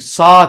7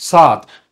7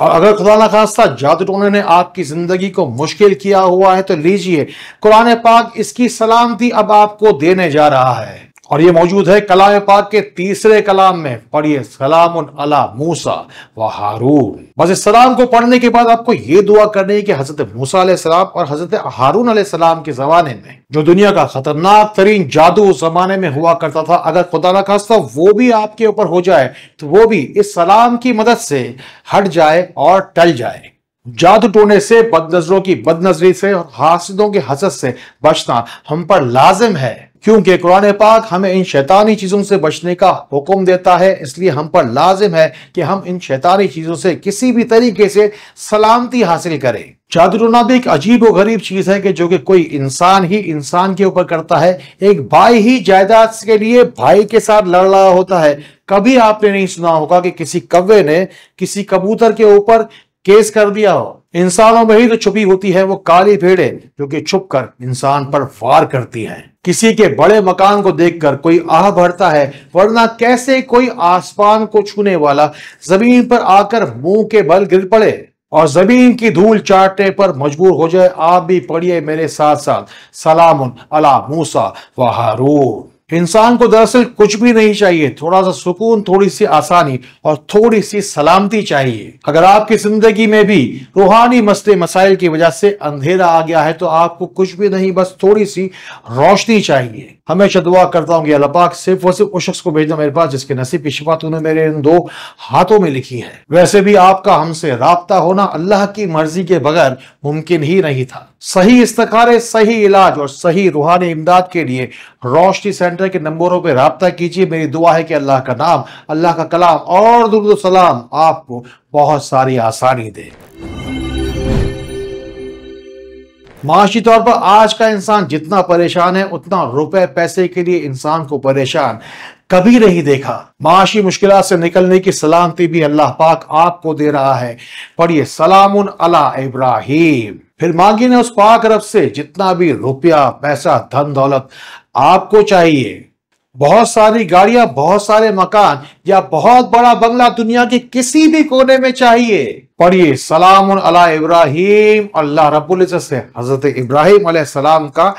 اور اگر خدا نہ خواستہ جادو ٹونے نے آپ کی زندگی کو مشکل کیا ہوا ہے تو لیجئے قرآن پاک اس کی سلامتی اب آپ کو دینے جا رہا ہے، اور یہ موجود ہے کلام پاک کے تیسرے کلام میں۔ پڑھیے سلام علی موسیٰ و ہارون۔ بس اس سلام کو پڑھنے کے بعد آپ کو یہ دعا کرنی ہے کہ حضرت موسیٰ علیہ السلام اور حضرت ہارون علیہ السلام کے زمانے میں جو دنیا کا خطرناک ترین جادو اس زمانے میں ہوا کرتا تھا، اگر خدا نہ خواستہ وہ بھی آپ کے اوپر ہو جائے تو وہ بھی اس سلام کی مدد سے ہٹ جائے اور ٹل جائے۔ جادو ٹونے سے، بد نظروں کی بد نظری سے اور حاسدوں کے حسد سے بچنا ہم پر لازم ہے، کیونکہ قرآن پاک ہمیں ان شیطانی چیزوں سے بچنے کا حکم دیتا ہے۔ اس لیے ہم پر لازم ہے کہ ہم ان شیطانی چیزوں سے کسی بھی طریقے سے سلامتی حاصل کریں۔ جادو ٹونا بھی ایک عجیب و غریب چیز ہے کہ جو کہ کوئی انسان ہی انسان کے اوپر کرتا ہے۔ ایک بھائی ہی جائیداد کے لیے بھائی کے ساتھ لڑ رہا ہوتا ہے۔ کبھی آپ نے نہیں سنا ہوگا کہ کسی کوے نے کسی کبوتر کے اوپر کیس کر دیا ہو۔ انسانوں میں ہی تو چھپی ہوتی ہے وہ کالی بھیڑیں جو کہ چھپ کر انسان پر وار کرتی ہیں۔ کسی کے بڑے مکان کو دیکھ کر کوئی آہ بھرتا ہے، ورنہ کیسے کوئی آسمان کو چھونے والا زمین پر آ کر منہ کے بل گر پڑے اور زمین کی دھول چاٹنے پر مجبور ہو جائے۔ آپ بھی پڑھیے میرے ساتھ ساتھ سلام علی موسیٰ و ہارون۔ انسان کو دراصل کچھ بھی نہیں چاہیے، تھوڑا سا سکون، تھوڑی سی آسانی اور تھوڑی سی سلامتی چاہیے۔ اگر آپ کی زندگی میں بھی روحانی مسئلے مسائل کی وجہ سے اندھیرا آ گیا ہے تو آپ کو کچھ بھی نہیں، بس تھوڑی سی روشنی چاہیے۔ ہمیشہ دعا کرتا ہوں کہ اللہ پاک صرف اور صرف اس شخص کو بھیجنا میرے پاس جس کے نصیب کی شفا تو نے میرے ان دو ہاتھوں میں لکھی ہے۔ ویسے بھی آپ کا ہم سے رابطہ ہونا اللہ کی مرضی کے بغیر ممکن ہی نہیں تھا۔ صحیح استخارے، صحیح علاج اور صحیح روحانی امداد کے لیے روشنی سینٹر کے نمبروں پہ رابطہ کیجیے۔ میری دعا ہے کہ اللہ کا نام، اللہ کا کلام اور درود و سلام آپ کو بہت ساری آسانی دے۔ معاشی طور پر آج کا انسان جتنا پریشان ہے اتنا روپے پیسے کے لیے انسان کو پریشان کبھی نہیں دیکھا۔ معاشی مشکلات سے نکلنے کی سلامتی بھی اللہ پاک آپ کو دے رہا ہے۔ پڑھیے سلام علی ابراہیم، پھر مانگی نے اس پاک رب سے جتنا بھی روپیہ پیسہ دھن دولت آپ کو چاہیے، بہت ساری گاڑیاں، بہت سارے مکان یا بہت بڑا بنگلہ دنیا کے کسی بھی کونے میں چاہیے، پڑھیے سلام علی ابراہیم، اللہ رب العزت سے حضرت ابراہیم علیہ السلام کا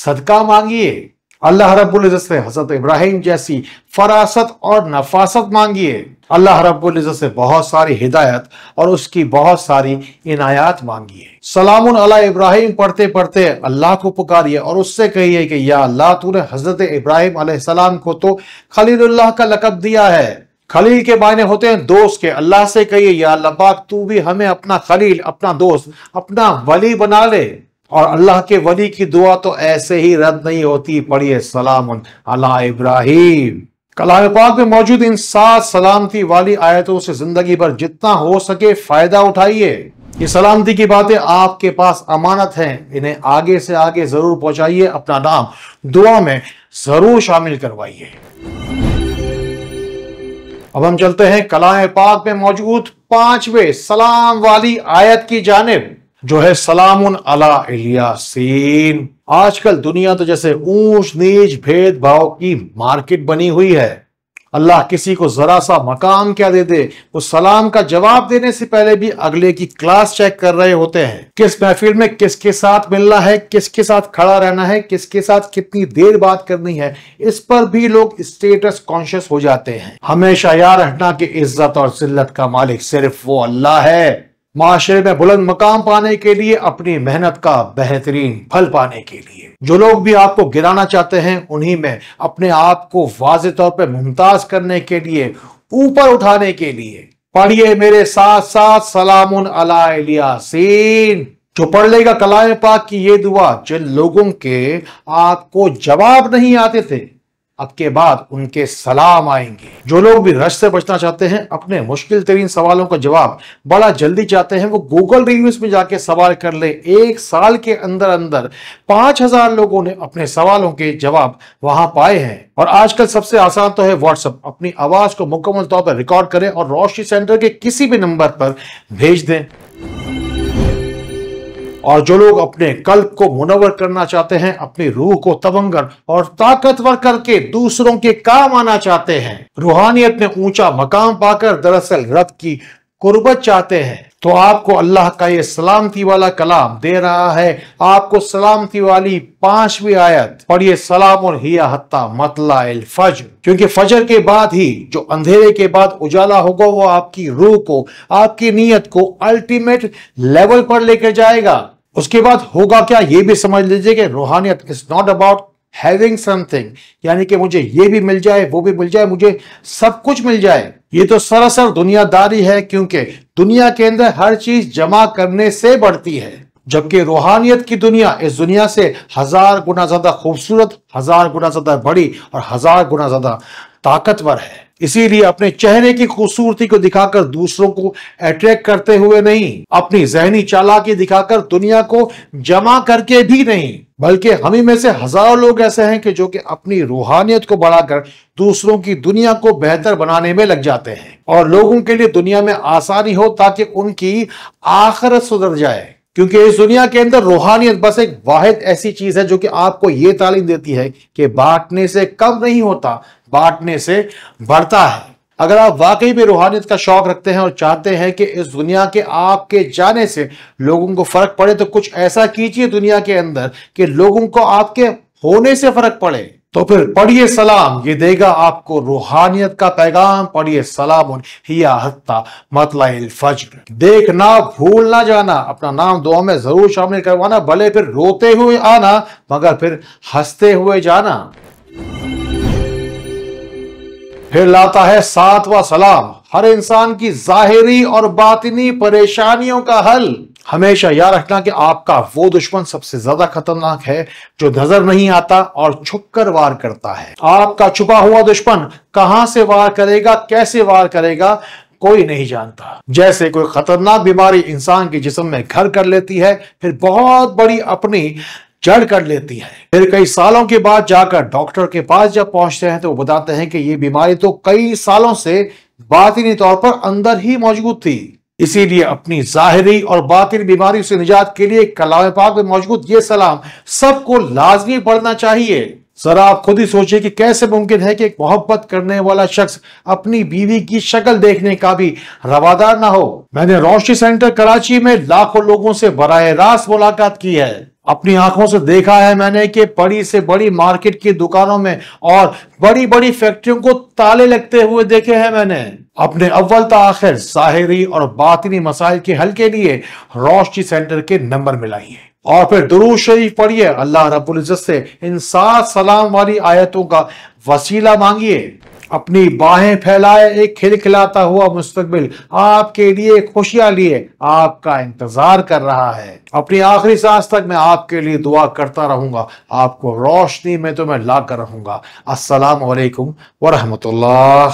صدقہ مانگیے، اللہ رب العزت سے حضرت ابراہیم جیسی فراست اور نفاست مانگیے، اللہ رب العزت سے بہت ساری ہدایت اور اس کی بہت ساری عنایات مانگیے۔ سلام علی ابراہیم پڑھتے پڑھتے اللہ کو پکاریے اور اس سے کہیے کہ یا اللہ تو نے حضرت ابراہیم علیہ السلام کو تو خلیل اللہ کا لقب دیا ہے۔ خلیل کے معنی ہوتے ہیں دوست کے۔ اللہ سے کہیے یا اللہ پاک تو بھی ہمیں اپنا خلیل، اپنا دوست، اپنا ولی بنا لے، اور اللہ کے ولی کی دعا تو ایسے ہی رد نہیں ہوتی۔ پڑھیے سلام علی ابراہیم۔ کلام پاک میں موجود ان 7 سلامتی والی آیتوں سے زندگی بھر جتنا ہو سکے فائدہ اٹھائیے۔ یہ سلامتی کی باتیں آپ کے پاس امانت ہیں، انہیں آگے سے آگے ضرور پہنچائیے، اپنا نام دعا میں ضرور شامل کروائیے۔ اب ہم چلتے ہیں کلام پاک میں موجود 5ویں سلام والی آیت کی جانب، جو ہے سلام علی الیاسین۔ آج کل دنیا تو جیسے اونچ نیچ بھید بھاؤ کی مارکیٹ بنی ہوئی ہے۔ اللہ کسی کو ذرا سا مقام کیا دے دے، وہ سلام کا جواب دینے سے پہلے بھی اگلے کی کلاس چیک کر رہے ہوتے ہیں۔ کس محفل میں کس کے ساتھ ملنا ہے، کس کے ساتھ کھڑا رہنا ہے، کس کے ساتھ کتنی دیر بات کرنی ہے، اس پر بھی لوگ اسٹیٹس کانشیس ہو جاتے ہیں۔ ہمیشہ یاد رکھنا کہ عزت اور ذلت کا مالک صرف وہ اللہ ہے۔ معاشرے میں بلند مقام پانے کے لیے، اپنی محنت کا بہترین پھل پانے کے لیے، جو لوگ بھی آپ کو گرانا چاہتے ہیں انہی میں اپنے آپ کو واضح طور پہ ممتاز کرنے کے لیے، اوپر اٹھانے کے لیے، پڑھیے میرے ساتھ ساتھ سلام علی الیاسین۔ جو پڑھ لے گا کلام پاک کی یہ دعا، جن لوگوں کے آپ کو جواب نہیں آتے تھے اب کے بعد ان کے سلام آئیں گے۔ جو لوگ بھی رش سے بچنا چاہتے ہیں، اپنے مشکل ترین سوالوں کا جواب بڑا جلدی چاہتے ہیں، وہ گوگل ریویوز میں جا کے سوال کر لے۔ 1 سال کے اندر اندر 5000 لوگوں نے اپنے سوالوں کے جواب وہاں پائے ہیں۔ اور آج کل سب سے آسان تو ہے واٹس ایپ، اپنی آواز کو مکمل طور پر ریکارڈ کریں اور روشنی سینٹر کے کسی بھی نمبر پر بھیج دیں۔ اور جو لوگ اپنے قلب کو منور کرنا چاہتے ہیں، اپنی روح کو تبنگر اور طاقتور کر کے دوسروں کے کام آنا چاہتے ہیں، روحانیت میں اونچا مقام پا کر دراصل رب کی قربت چاہتے ہیں، تو آپ کو اللہ کا یہ سلامتی والا کلام دے رہا ہے، آپ کو سلامتی والی 5ویں آیت پڑھیے، سلام ہی حتی مطلع الفجر، کیونکہ فجر کے بعد ہی جو اندھیرے کے بعد اجالا ہوگا وہ آپ کی روح کو، آپ کی نیت کو الٹیمیٹ لیول پر لے کے جائے گا۔ اس کے بعد ہوگا کیا، یہ بھی سمجھ لیجئے کہ روحانیت is not about having something، یعنی کہ مجھے یہ بھی مل جائے، وہ بھی مل جائے، مجھے سب کچھ مل جائے۔ یہ تو سراسر دنیا داری ہے، کیونکہ دنیا کے اندر ہر چیز جمع کرنے سے بڑھتی ہے، جبکہ روحانیت کی دنیا اس دنیا سے 1000 گنا زیادہ خوبصورت، 1000 گنا زیادہ بڑی اور 1000 گنا زیادہ طاقتور ہے۔ اسی لیے اپنے چہرے کی خوبصورتی کو دکھا کر دوسروں کو اٹریکٹ کرتے ہوئے نہیں، اپنی ذہنی چالاکی دکھا کر دنیا کو جمع کر کے بھی نہیں، بلکہ ہمیں میں سے ہزاروں لوگ ایسے ہیں کہ جو کہ اپنی روحانیت کو بڑھا کر دوسروں کی دنیا کو بہتر بنانے میں لگ جاتے ہیں، اور لوگوں کے لیے دنیا میں آسانی ہو تاکہ ان کی آخرت سدھر جائے۔ کیونکہ اس دنیا کے اندر روحانیت بس ایک واحد ایسی چیز ہے جو کہ آپ کو یہ تعلیم دیتی ہے کہ بانٹنے سے کم نہیں ہوتا، بانٹنے سے بڑھتا ہے۔ اگر آپ واقعی بھی روحانیت کا شوق رکھتے ہیں اور چاہتے ہیں کہ اس دنیا کے آپ کے جانے سے لوگوں کو فرق پڑے، تو کچھ ایسا کیجئے دنیا کے اندر کہ لوگوں کو آپ کے ہونے سے فرق پڑے۔ تو پھر پڑھیے سلام، یہ دے گا آپ کو روحانیت کا پیغام۔ پڑھیے سلام ہی حتی مطلع الفجر، دیکھنا بھول نہ جانا، اپنا نام دعا میں ضرور شامل کروانا، بھلے پھر روتے ہوئے آنا مگر پھر ہنستے ہوئے جانا۔ پھر لاتا ہے 7واں سلام، ہر انسان کی ظاہری اور باطنی پریشانیوں کا حل۔ ہمیشہ یاد رکھنا کہ آپ کا وہ دشمن سب سے زیادہ خطرناک ہے جو نظر نہیں آتا اور چھپ کر وار کرتا ہے۔ آپ کا چھپا ہوا دشمن کہاں سے وار کرے گا، کیسے وار کرے گا، کوئی نہیں جانتا۔ جیسے کوئی خطرناک بیماری انسان کے جسم میں گھر کر لیتی ہے، پھر بہت بڑی اپنی جڑ کر لیتی ہے، پھر کئی سالوں کے بعد جا کر ڈاکٹر کے پاس جب پہنچتے ہیں تو وہ بتاتے ہیں کہ یہ بیماری تو کئی سالوں سے باطنی طور پر اندر ہی موجود تھی۔ اسی لیے اپنی ظاہری اور باطنی بیماری سے نجات کے لیے کلام پاک میں موجود یہ سلام سب کو لازمی پڑھنا چاہیے۔ ذرا آپ خود ہی سوچیں کہ کیسے ممکن ہے کہ ایک محبت کرنے والا شخص اپنی بیوی کی شکل دیکھنے کا بھی روادار نہ ہو۔ میں نے روشنی سینٹر کراچی میں لاکھوں لوگوں سے براہ راست ملاقات کی ہے، اپنی آنکھوں سے دیکھا ہے میں نے کہ بڑی سے بڑی مارکیٹ کی دکانوں میں اور بڑی بڑی فیکٹریوں کو تالے لگتے ہوئے دیکھے ہیں میں نے۔ اپنے اول تا آخر ظاہری اور باطنی مسائل کے حل کے لیے روشنی سینٹر کے نمبر ملائیے، اور پھر درود شریف پڑھیے، اللہ رب العزت سے ان 7 سلام والی آیتوں کا وسیلہ مانگیے۔ اپنی باہیں پھیلائے، ایک کھلکھلاتا ہوا مستقبل آپ کے لیے خوشیاں لیے آپ کا انتظار کر رہا ہے۔ اپنی آخری سانس تک میں آپ کے لیے دعا کرتا رہوں گا، آپ کو روشنی میں تو میں لا کر رہوں گا۔ السلام علیکم ورحمۃ اللہ۔